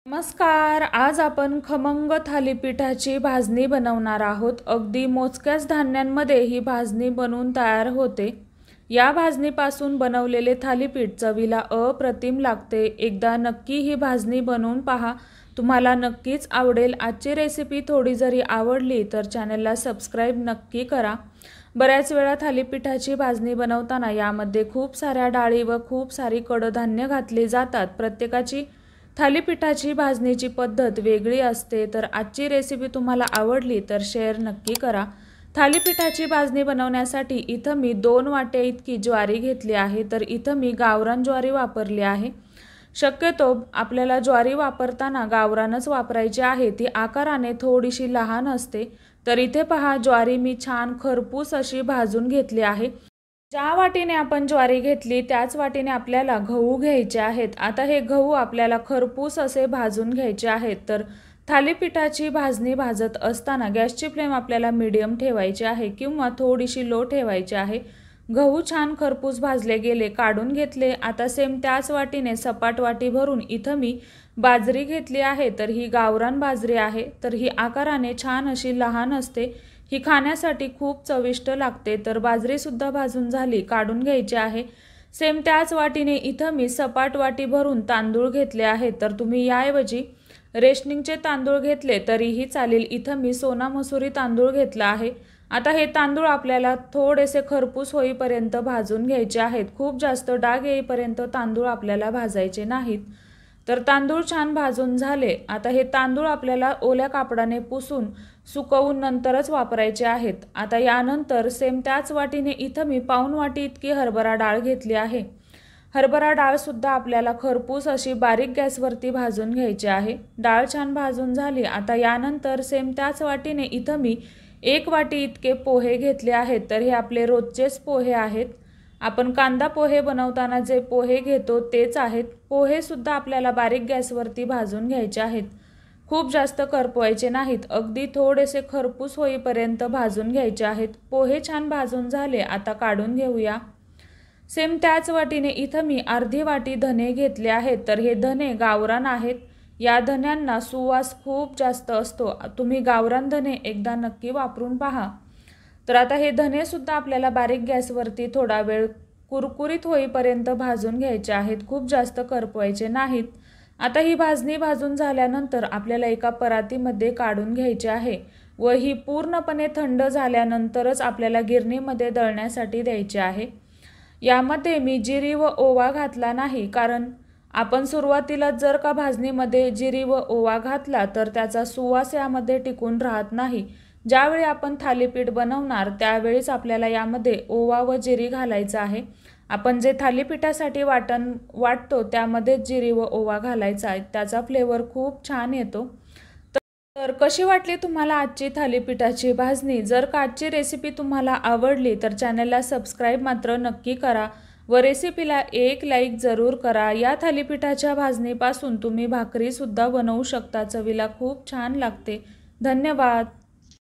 नमस्कार. आज आपण खमंग थालीपीठाची भाजणी बनवणार आहोत. अगदी मोजक्याच धान्यांमध्ये ही भाजणी बनवून तयार होते. या भाजणीपासून बनवलेले थालीपीठ चवीला अप्रतिम लागते. एकदा नक्की ही भाजणी बनवून पहा, तुम्हाला नक्कीच आवडेल. आजची रेसिपी थोडी जरी आवडली तर चॅनलला सबस्क्राईब नक्की करा. बऱ्याच वेळा थालीपीठाची भाजणी बनवताना यामध्ये खूप साऱ्या डाळी व खूप सारी कडधान्य घातली जातात. प्रत्येकाची थालीपीठाची भाजणीची पद्धत वेगळी असते. तर आजची रेसिपी तुम्हाला आवडली तर शेअर नक्की करा. थालीपीठाची भाजणी बनवण्यासाठी इथं मी 2 वाटे इतकी ज्वारी घेतली आहे. तर इथं मी गावरान ज्वारी वापरली आहे. शक्यतो आपल्याला ज्वारी वापरताना गावरानच वापरायची आहे. ती आकाराने थोडीशी लहान असते. तर इथे पहा, ज्वारी मी छान खरपूस अशी भाजून घेतली आहे. ज्या वाटीने आपण ज्वारी घेतली त्याच वाटीने आपल्याला गहू घ्यायचे आहेत. आता हे गहू आपल्याला खरपूस असे भाजून घ्यायचे आहेत. तर थालीपीठाची भाजणी भाजत असताना गॅसची फ्लेम आपल्याला मीडियम ठेवायची आहे किंवा थोडीशी लो ठेवायची आहे. गहू छान खरपूस भाजले गेले, काढून घेतले. आता सेम त्याच वाटीने सपाट वाटी भरून इथं मी बाजरी घेतली आहे. तर ही गावरान बाजरी आहे. तर ही आकाराने छान अशी लहान असते. ही खाण्यासाठी खूप चविष्ट लागते. तर बाजरीसुद्धा भाजून झाली, काढून घ्यायची आहे. सेम त्याच वाटीने इथं मी सपाट वाटी भरून तांदूळ घेतले आहेत. तर तुम्ही याऐवजी रेशनिंगचे तांदूळ घेतले तरीही चालेल. इथं मी सोना मसुरी तांदूळ घेतला आहे. आता हे तांदूळ आपल्याला थोडेसे खरपूस होईपर्यंत भाजून घ्यायचे आहेत. खूप जास्त डाग येईपर्यंत तांदूळ आपल्याला भाजायचे नाहीत. तर तांदूळ छान भाजून झाले. आता हे तांदूळ आपल्याला ओल्या कापडाने पुसून सुकवून नंतरच वापरायचे आहेत. आता यानंतर सेम त्याच वाटीने इथं मी पाऊण वाटी इतकी हरभरा डाळ घेतली आहे. हरभरा डाळसुद्धा आपल्याला खरपूस अशी बारीक गॅसवरती भाजून घ्यायची आहे. डाळ छान भाजून झाली. आता यानंतर सेम त्याच वाटीने इथं मी 1 वाटी इतके पोहे घेतले आहेत. तर हे आपले रोजचेच पोहे आहेत. आपण कांदा पोहे बनवताना जे पोहे घेतो तेच आहेत. पोहेसुद्धा आपल्याला बारीक गॅसवरती भाजून घ्यायचे आहेत. खूप जास्त करपवायचे नाहीत. अगदी थोडेसे खरपूस होईपर्यंत भाजून घ्यायचे आहेत. पोहे छान भाजून झाले. आता काढून घेऊया. सेम त्याच वाटीने इथं मी अर्धी वाटी धने घेतले आहेत. तर हे धने गावरान आहेत. या धन्यांना सुवास खूप जास्त असतो. तुम्ही गावरान धने एकदा नक्की वापरून पहा. तर आता हे धनेसुद्धा आपल्याला बारीक गॅसवरती थोडा वेळ कुरकुरीत होईपर्यंत भाजून घ्यायचे आहेत. खूप जास्त करपवायचे नाहीत. आता ही भाजणी भाजून झाल्यानंतर आपल्याला एका परातीमध्ये काढून घ्यायची आहे व ही पूर्णपणे थंड झाल्यानंतरच आपल्याला गिरणीमध्ये दळण्यासाठी द्यायची आहे. यामध्ये मी जिरी व ओवा घातला नाही, कारण आपण सुरुवातीला जर का भाजणीमध्ये जिरी व ओवा घातला तर त्याचा सुवास यामध्ये टिकून राहत नाही. ज्यावेळी आपण थालीपीठ बनवणार त्यावेळीच आपल्याला यामध्ये ओवा व जिरी घालायचं आहे. आपण जे थालीपीठासाठी वाटण वाटतो त्यामध्ये जिरी व ओवा घालायचा आहे. त्याचा फ्लेवर खूप छान येतो. तर कशी वाटली तुम्हाला आजची थालीपीठाची भाजणी? जर का आजची रेसिपी तुम्हाला आवडली तर चॅनलला सबस्क्राईब मात्र नक्की करा व रेसिपीला एक लाईक जरूर करा. या थालीपीठाच्या भाजणीपासून तुम्ही भाकरीसुद्धा बनवू शकता. चवीला खूप छान लागते. धन्यवाद.